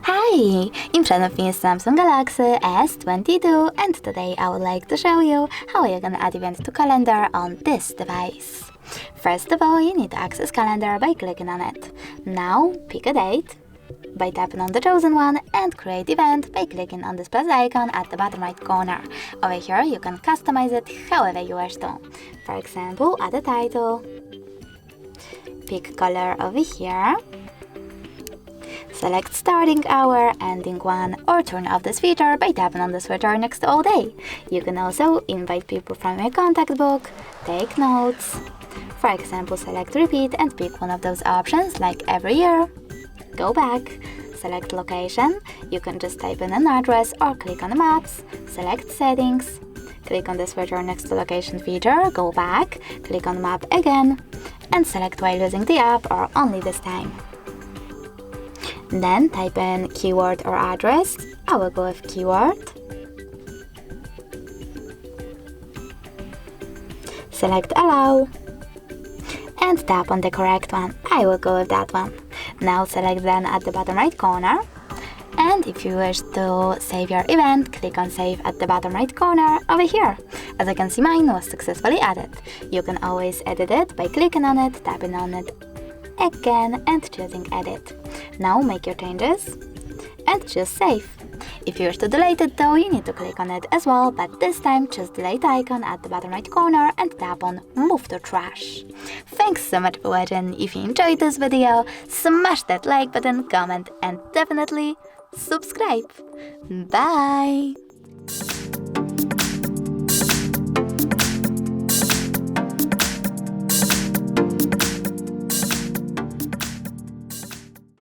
Hi! In front of me is Samsung Galaxy S22 and today I would like to show you how you can add event to calendar on this device. First of all, you need to access calendar by clicking on it. Now pick a date by tapping on the chosen one and create event by clicking on this plus icon at the bottom right corner. Over here you can customize it however you wish to. For example, add a title, pick color over here, select starting hour, ending one, or turn off this feature by tapping on the switcher next to all day. You can also invite people from your contact book, take notes. For example, select repeat and pick one of those options like every year. Go back, select location. You can just type in an address or click on maps, select settings. Click on the switcher next to location feature, go back, click on map again, and select while using the app or only this time. Then type in keyword or address. I will go with keyword. Select allow. And tap on the correct one. I will go with that one. Now select then at the bottom right corner. And if you wish to save your event, click on save at the bottom right corner over here. As you can see, mine was successfully added. You can always edit it by clicking on it, tapping on it again and choosing edit. Now make your changes and choose save. If you wish to delete it though, you need to click on it as well, but this time choose delete icon at the bottom right corner and tap on move to trash. Thanks so much for watching. If you enjoyed this video, smash that like button, comment and definitely subscribe. Bye!